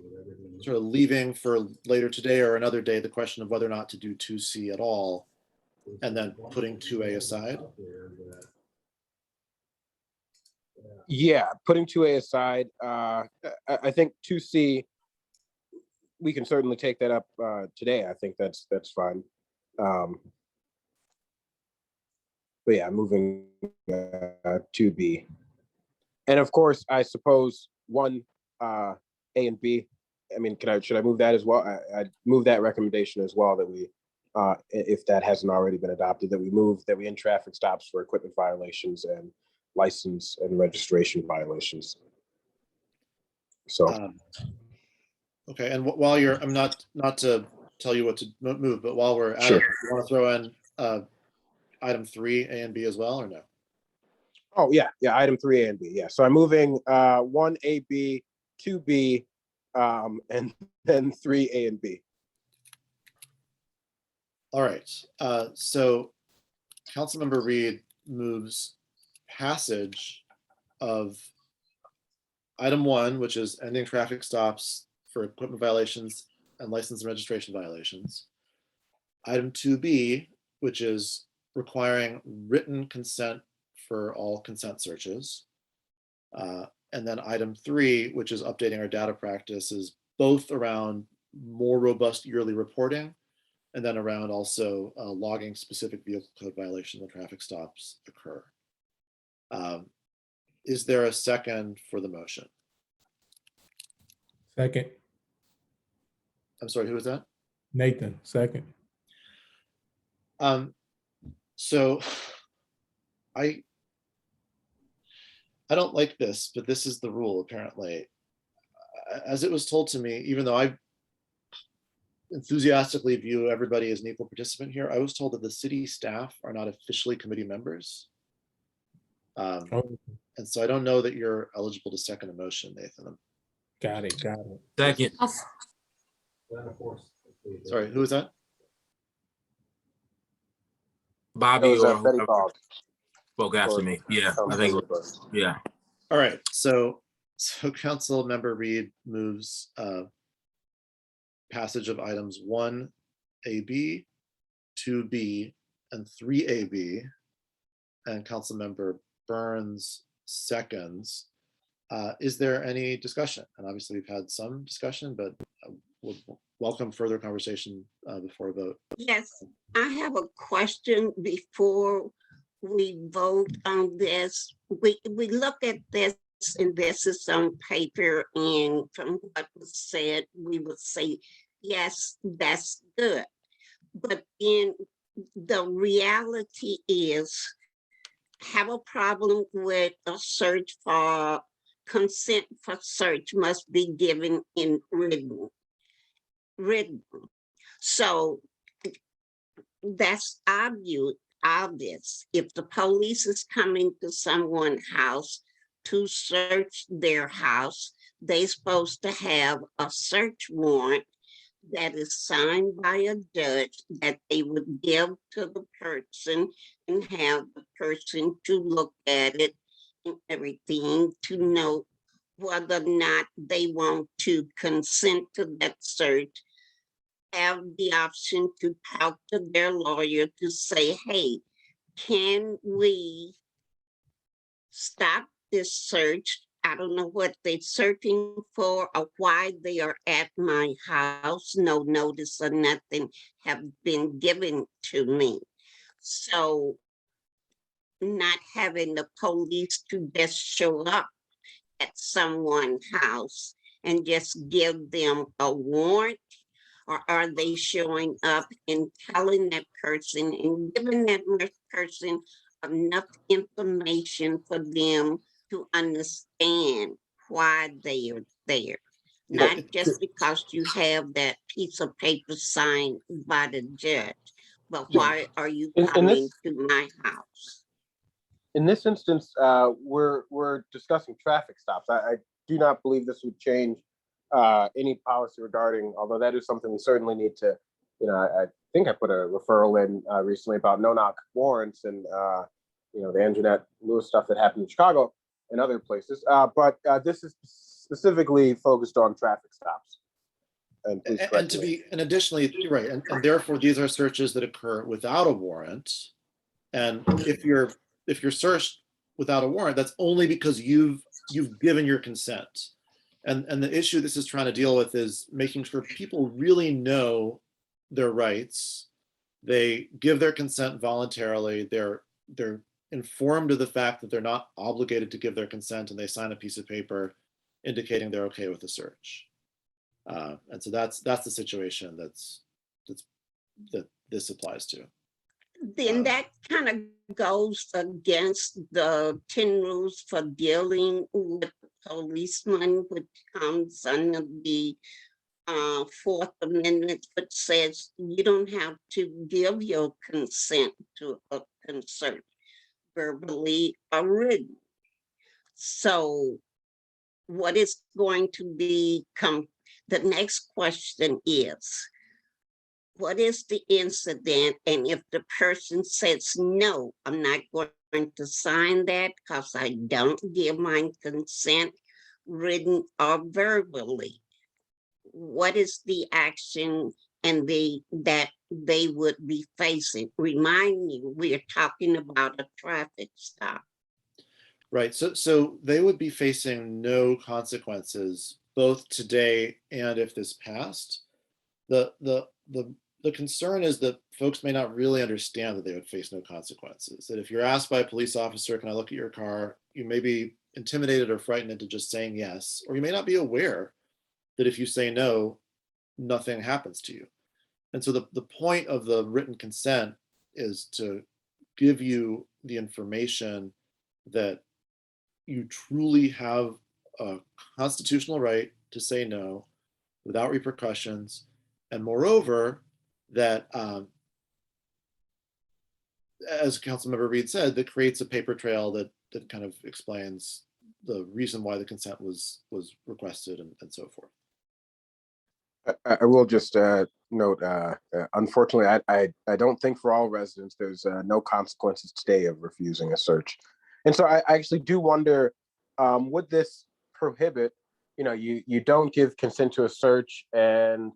sort of leaving for later today or another day the question of whether or not to do 2C at all, and then putting 2A aside. Yeah, putting 2A aside, I think 2C, we can certainly take that up today. I think that's fine. But yeah, moving 2B. And of course, I suppose 1A and B. I mean, should I move that as well? I'd move that recommendation as well, that we, if that hasn't already been adopted, that we end traffic stops for equipment violations and license and registration violations. So. Okay, and while you're, I'm not to tell you what to move, but while we're at Sure. it, you want to throw in item 3, A and B as well, or no? Oh yeah, item 3A and B. Yeah, so I'm moving 1A, B, 2B, and then 3A and B. All right. So Councilmember Reed moves passage of item 1, which is ending traffic stops for equipment violations and license and registration violations. Item 2B, which is requiring written consent for all consent searches. And then item 3, which is updating our data practices, both around more robust yearly reporting and then around also logging specific vehicle code violations when traffic stops occur. Is there a second for the motion? Second. I'm sorry, who was that? Nathan, second. So I don't like this, but this is the rule apparently. As it was told to me, even though I enthusiastically view everybody as an equal participant here, I was told that the city staff are not officially committee members. And so I don't know that you're eligible to second a motion, Nathan. Got it. Second. Sorry, who was that? Bobby That was or Betty whoever Bogg. spoke after me. Yeah, I think it was, yeah. All right, so Council Member Reed moves passage of items 1AB, 2B, and 3AB, and Council Member Burns seconds. Is there any discussion? And obviously we've had some discussion, but we'll welcome further conversation before a vote. Yes, I have a question before we vote on this. We look at this, and this is on paper, and from what was said, we would say, yes, that's good. But then the reality is, have a problem with a search for consent for search must be given in written. So that's obvious. If the police is coming to someone's house to search their house, they're supposed to have a search warrant that is signed by a judge that they would give to the person and have the person to look at it and everything to know whether or not they want to consent to that search, have the option to talk to their lawyer to say, hey, can we stop this search? I don't know what they're searching for or why they are at my house. No notice or nothing have been given to me. So not having the police to just show up at someone's house and just give them a warrant, or are they showing up and telling that person and giving that person enough information for them to understand why they are there? Not just because you have that piece of paper signed by the judge, but why are you In coming this to my house? in this instance, we're discussing traffic stops. I do not believe this would change any policy regarding, although that is something we certainly need to, I think I put a referral in recently about no-knock warrants and, the Anjanette Lewis stuff that happened in Chicago and other places. But this is specifically focused on traffic stops. And please correct me. And additionally, you're right, and therefore these are searches that occur without a warrant. And if you're searched without a warrant, that's only because you've given your consent. And the issue this is trying to deal with is making sure people really know their rights. They give their consent voluntarily. They're informed of the fact that they're not obligated to give their consent, and they sign a piece of paper indicating they're okay with the search. And so that's the situation that this applies to. Then that kind of goes against the 10 rules for dealing with policemen, which comes under the Fourth Amendment, which says you don't have to give your consent to a concert, verbally or written. So what is going to become, the next question is, what is the incident? And if the person says, no, I'm not going to sign that because I don't give my consent, written or verbally, what is the action and that they would be facing? Remind me, we're talking about a traffic stop. Right. So they would be facing no consequences both today and if this passed. The concern is that folks may not really understand that they would face no consequences. That if you're asked by a police officer, can I look at your car? You may be intimidated or frightened into just saying yes, or you may not be aware that if you say no, nothing happens to you. And so the point of the written consent is to give you the information that you truly have a constitutional right to say no without repercussions. And moreover, that as Councilmember Reed said, that creates a paper trail that kind of explains the reason why the consent was requested and so forth. I will just note, unfortunately, I don't think for all residents there's no consequences today of refusing a search. And so I actually do wonder, would this prohibit, you don't give consent to a search and,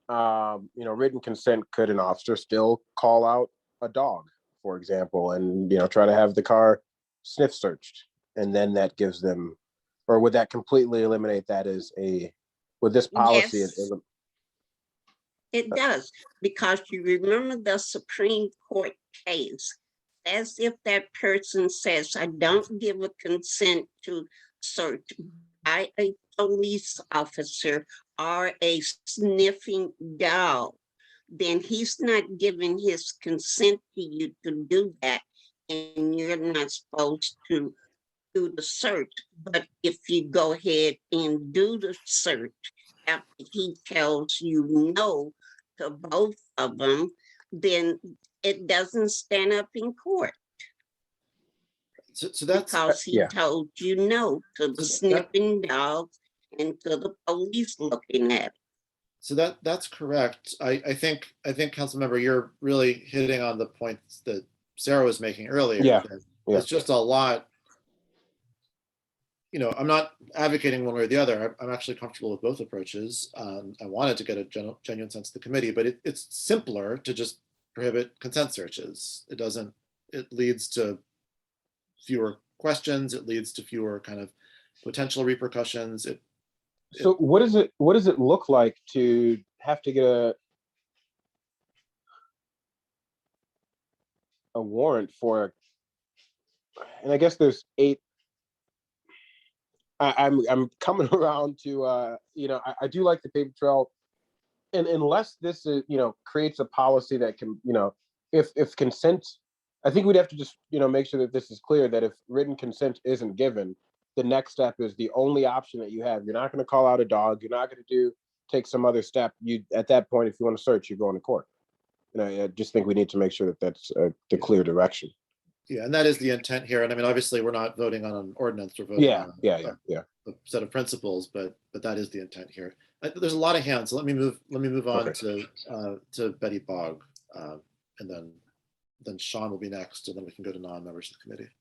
written consent, could an officer still call out a dog, for example, and, try to have the car sniff searched? And then that gives them, or would that completely eliminate that as with this policy? Yes, it does, because you remember the Supreme Court case, as if that person says, I don't give a consent to search by a police officer or a sniffing dog, then he's not giving his consent to you to do that, and you're not supposed to do the search, but if you go ahead and do the search after he tells you no to both of them, then it doesn't stand up in court So that's, because he yeah. told you no to the So that- sniffing dogs and to the police looking at it. so that's correct. I think Councilmember, you're really hitting on the points that Sarah was making earlier. Yeah, that yeah. It's just a lot. I'm not advocating one way or the other. I'm actually comfortable with both approaches. I wanted to get a genuine sense of the committee, but it's simpler to just prohibit consent searches. It leads to fewer questions. It leads to fewer kind of potential repercussions. So what does it look like to have to get a warrant for, and I guess there's 8. I'm coming around to I do like the paper trail, and unless this is creates a policy that can if consent, I think we'd have to just make sure that this is clear that if written consent isn't given, the next step is the only option that you have. You're not going to call out a dog. You're not going to take some other step. You at that point, if you want to search, you're going to court. I just think we need to make sure that that's the clear direction. Yeah, and that is the intent here. And I mean, obviously, we're not voting on an ordinance. We're voting Yeah, on yeah. a set of principles, but that is the intent here. There's a lot of hands, so let me move on to Betty Bogg, and then Sean will be next, and then we can go to non-members of the committee.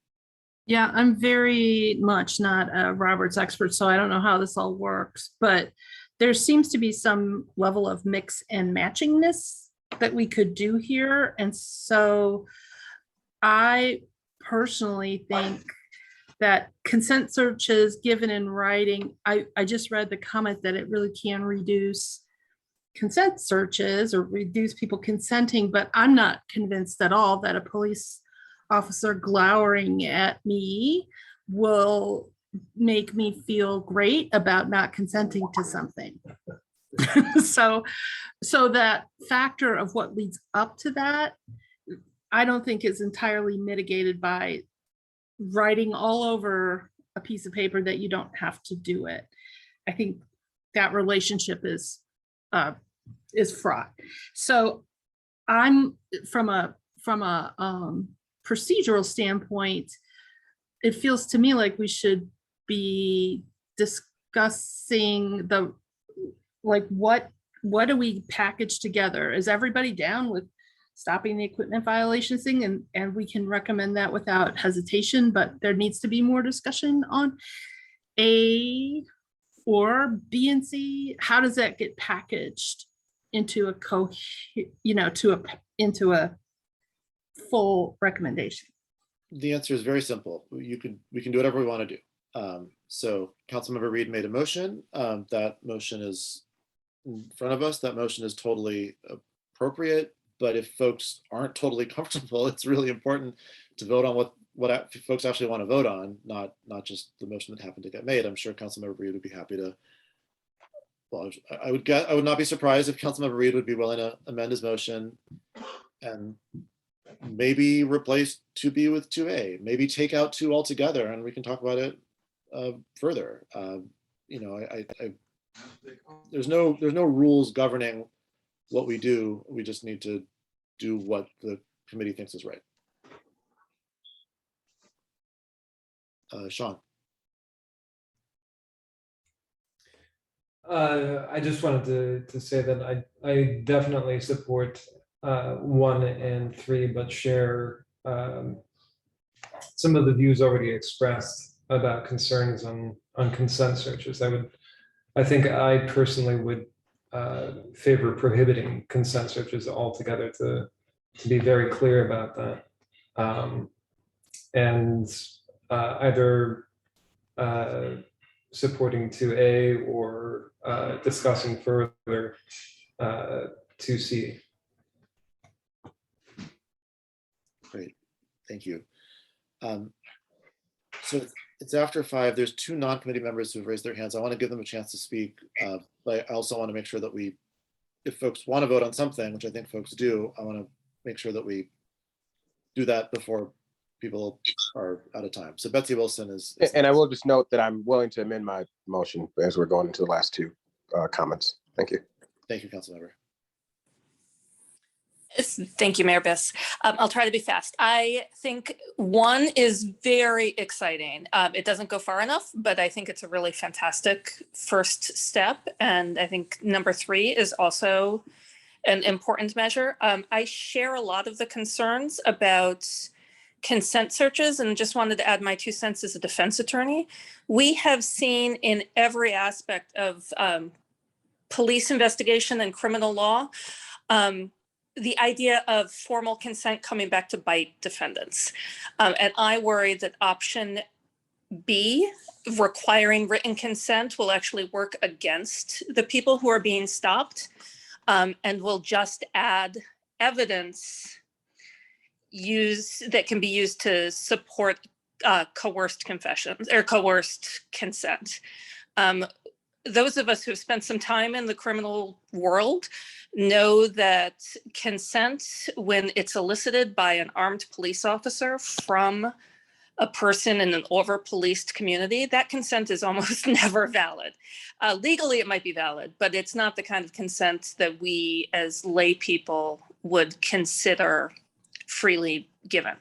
Yeah, I'm very much not a Roberts expert, so I don't know how this all works, but there seems to be some level of mix and matchingness that we could do here. And so I personally think that consent searches given in writing, I just read the comment that it really can reduce consent searches or reduce people consenting, but I'm not convinced at all that a police officer glowering at me will make me feel great about not consenting to something. So that factor of what leads up to that, I don't think is entirely mitigated by writing all over a piece of paper that you don't have to do it. I think that relationship is fraught. So I'm from a procedural standpoint, it feels to me like we should be discussing what do we package together? Is everybody down with stopping the equipment violations thing? And we can recommend that without hesitation, but there needs to be more discussion on A or B and C. How does that get packaged into into a full recommendation? The answer is very simple. We can do whatever we want to do. So Councilmember Reed made a motion. That motion is in front of us. That motion is totally appropriate. But if folks aren't totally comfortable, it's really important to vote on what folks actually want to vote on, not just the motion that happened to get made. I'm sure Councilmember Reed would be happy to. Well, I would not be surprised if Councilmember Reed would be willing to amend his motion and maybe replace 2B with 2A, maybe take out 2 altogether, and we can talk about it further. There's no rules governing what we do. We just need to do what the committee thinks is right. Sean. I just wanted to say that I definitely support 1 and 3, but share some of the views already expressed about concerns on consent searches. I think I personally would favor prohibiting consent searches altogether, to be very clear about that, and either supporting 2A or discussing further 2C. Great, thank you. So it's after 5. There's 2 non-committee members who've raised their hands. I want to give them a chance to speak, but I also want to make sure that if folks want to vote on something, which I think folks do, I want to make sure that we do that before people are out of time. So Betsy Wilson is. And I will just note that I'm willing to amend my motion as we're going into the last two comments. Thank you. Thank you, Councilmember. Thank you, Mayor Biss. I'll try to be fast. I think 1 is very exciting. It doesn't go far enough, but I think it's a really fantastic first step. And I think number 3 is also an important measure. I share a lot of the concerns about consent searches and just wanted to add my 2 cents as a defense attorney. We have seen in every aspect of police investigation and criminal law, the idea of formal consent coming back to bite defendants. And I worry that option B, requiring written consent, will actually work against the people who are being stopped, and will just add evidence that can be used to support coerced confessions or coerced consent. Those of us who have spent some time in the criminal world know that consent, when it's elicited by an armed police officer from a person in an over-policed community, that consent is almost never valid. Legally, it might be valid, but it's not the kind of consent that we as lay people would consider freely given.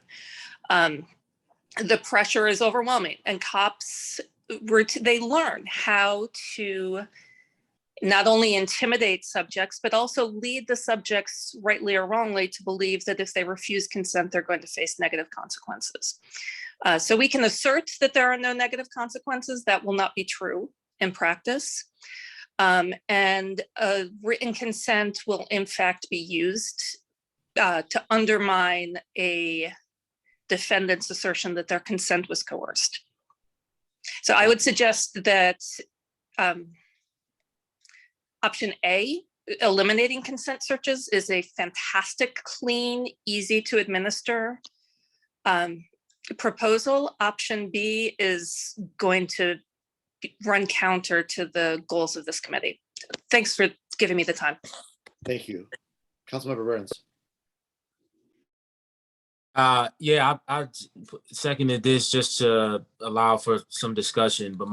The pressure is overwhelming, and cops, they learn how to not only intimidate subjects, but also lead the subjects, rightly or wrongly, to believe that if they refuse consent, they're going to face negative consequences. So we can assert that there are no negative consequences. That will not be true in practice. And written consent will in fact be used to undermine a defendant's assertion that their consent was coerced. So I would suggest that option A, eliminating consent searches, is a fantastic, clean, easy to administer proposal. Option B is going to run counter to the goals of this committee. Thanks for giving me the time. Thank you. Councilmember Burns. Yeah, I seconded this just to allow for some discussion, but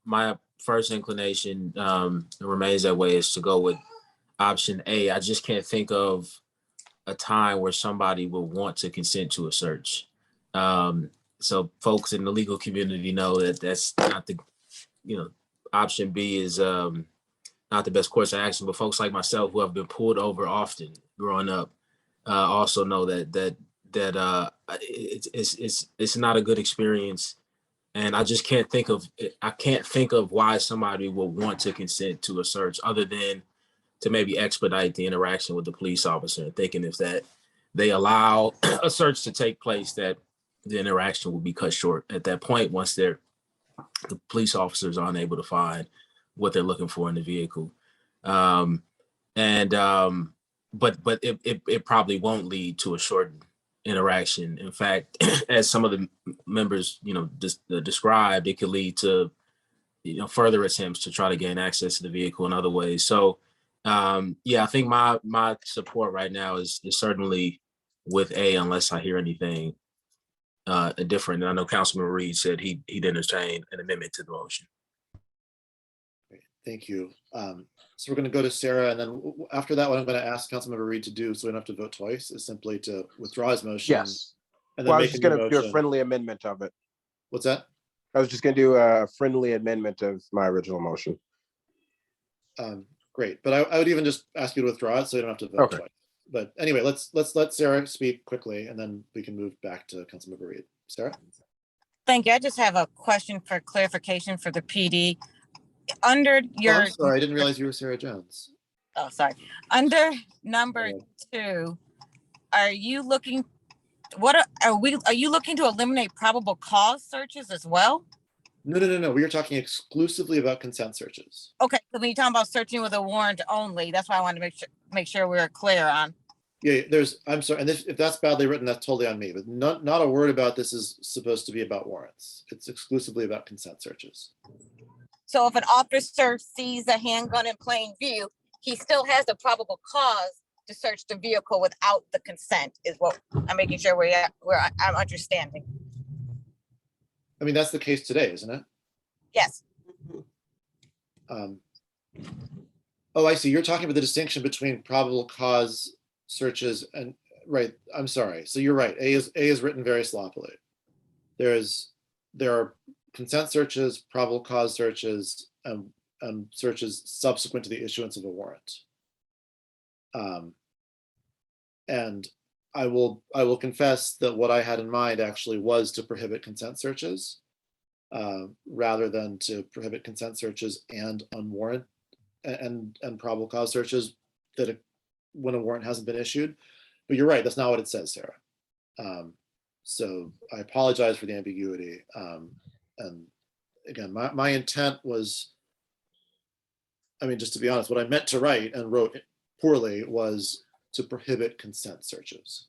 my first inclination remains that way, is to go with option A. I just can't think of a time where somebody will want to consent to a search. So folks in the legal community know that that's not the, option B is not the best course of action, but folks like myself who have been pulled over often growing up also know that it's not a good experience. And I just can't think of why somebody will want to consent to a search other than to maybe expedite the interaction with the police officer, and thinking if that they allow a search to take place, that the interaction will be cut short at that point once the police officers aren't able to find what they're looking for in the vehicle. But it probably won't lead to a shortened interaction. In fact, as some of the members, described, it could lead to, further attempts to try to gain access to the vehicle in other ways. So, I think my support right now is certainly with A, unless I hear anything different. And I know Councilman Reed said he'd entertain an amendment to the motion. Great. Thank you. So we're going to go to Sarah, and then after that, what I'm going to ask Councilmember Reed to do, so we don't have to vote twice, is simply to withdraw his motion. Yes. And then Well, I make was just a new going to do a motion. friendly amendment of it. What's that? I was just going to do a friendly amendment of my original motion. Great, but I would even just ask you to withdraw it, so you don't have to vote Okay. twice. But anyway, let's let Sarah speak quickly, and then we can move back to Councilmember Reed. Sarah? Thank you. I just have a question for clarification for the PD. Under your, I'm sorry, I didn't realize you were Sarah Jones. oh, sorry. Under number Okay. 2, are you looking, are you looking to eliminate probable cause searches as well? No. We are talking exclusively about consent searches. Okay, so when you're talking about searching with a warrant only, that's why I wanted to make sure we were clear on. Yeah, I'm sorry, and if that's badly written, that's totally on me, but not a word about this is supposed to be about warrants. It's exclusively about consent searches. So if an officer sees a handgun in plain view, he still has the probable cause to search the vehicle without the consent, is what I'm making sure I'm understanding. I mean, that's the case today, isn't it? Yes. Oh, I see. You're talking about the distinction between probable cause searches and, right, I'm sorry. So you're right. A is written very sloppily. There are consent searches, probable cause searches, and searches subsequent to the issuance of a warrant. And I will confess that what I had in mind actually was to prohibit consent searches, rather than to prohibit consent searches and unwarranted and probable cause searches when a warrant hasn't been issued. But you're right, that's not what it says, Sarah. So I apologize for the ambiguity. And again, my intent was, I mean, just to be honest, what I meant to write and wrote poorly was to prohibit consent searches.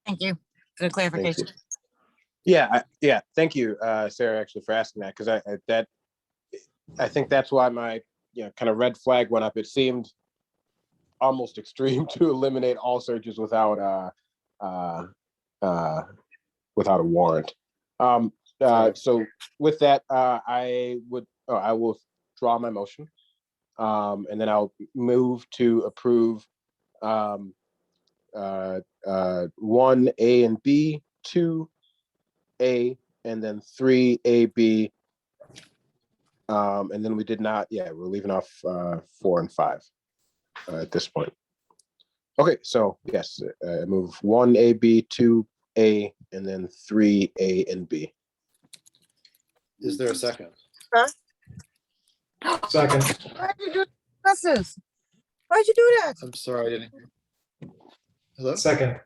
Thank you for the Thank clarification. you. Yeah, thank you, Sarah, actually, for asking that, because I think that's why my kind of red flag went up. It seemed almost extreme to eliminate all searches without a warrant. So with that, I will draw my motion, and then I'll move to approve 1A and B, 2A, and then 3AB. And then we did not, we're leaving off 4 and 5 at this point. Okay, so yes, move 1A, B, 2A, and then 3A and B. Is there a second? Second. Why'd you do this? Why'd you do that? I'm sorry, I didn't. Hello? Second.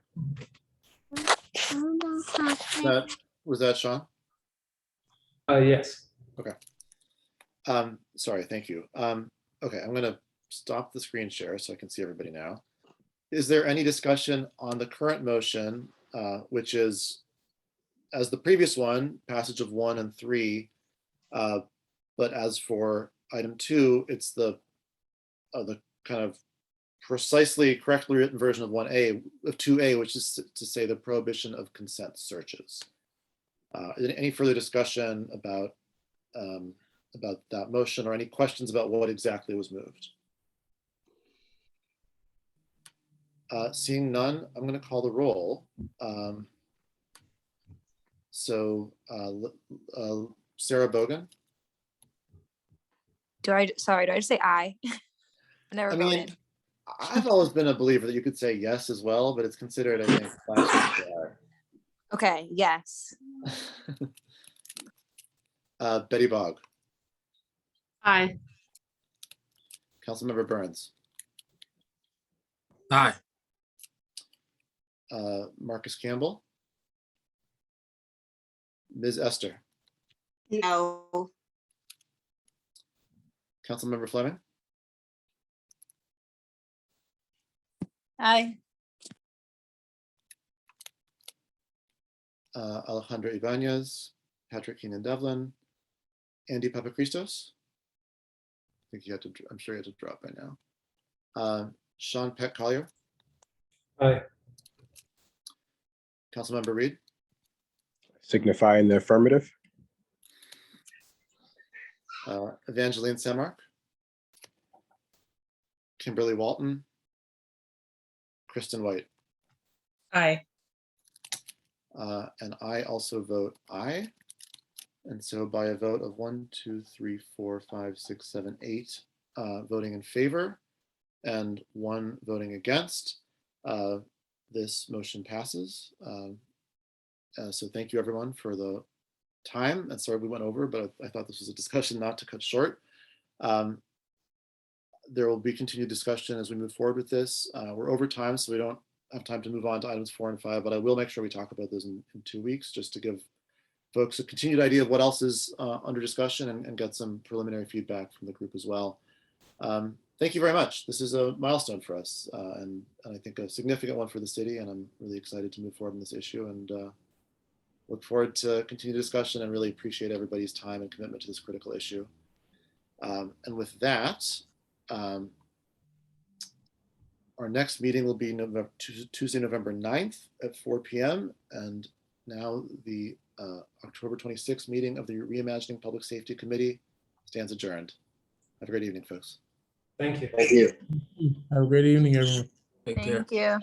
Was that Sean? Yes. Okay. Sorry, thank you. Okay, I'm gonna stop the screen share so I can see everybody now. Is there any discussion on the current motion, which is, as the previous one, passage of 1 and 3, but as for item 2, it's the kind of precisely correctly written version of 1A, of 2A, which is to say the prohibition of consent searches. Is there any further discussion about that motion, or any questions about what exactly was moved? Seeing none, I'm going to call the roll. So Sarah Bogan. Do I just say aye? I never I mean, voted. I've always been a believer that you could say yes as well, but it's considered, I think, blasphemy to aye. Okay, yes. Betty Bogg. Aye. Councilmember Burns. Aye. Marcus Campbell. Ms. Esther. No. Councilmember Fleming. Aye. Alejandra Ibanez, Patrick Keenan Devlin, Andy Papachristos. I think I'm sure you had to drop by now. Sean Peck Collier. Aye. Councilmember Reed. Signify in the affirmative. Evangeline Semark. Kimberly Walton. Kristen White. Aye. And I also vote aye. And so by a vote of 1, 2, 3, 4, 5, 6, 7, 8 voting in favor and 1 voting against, this motion passes. So thank you everyone for the time, and sorry we went over, but I thought this was a discussion not to cut short. There will be continued discussion as we move forward with this. We're over time, so we don't have time to move on to items 4 and 5, but I will make sure we talk about those in 2 weeks, just to give folks a continued idea of what else is under discussion and get some preliminary feedback from the group as well. Thank you very much. This is a milestone for us, and I think a significant one for the city, and I'm really excited to move forward on this issue, and look forward to continued discussion, and really appreciate everybody's time and commitment to this critical issue. And with that, our next meeting will be Tuesday, November 9th at 4 p.m. and now the October 26th meeting of the Reimagining Public Safety Committee stands adjourned. Have a great evening, folks. Thank you. Thank you. Have a great evening, everyone. Take care. Thank you.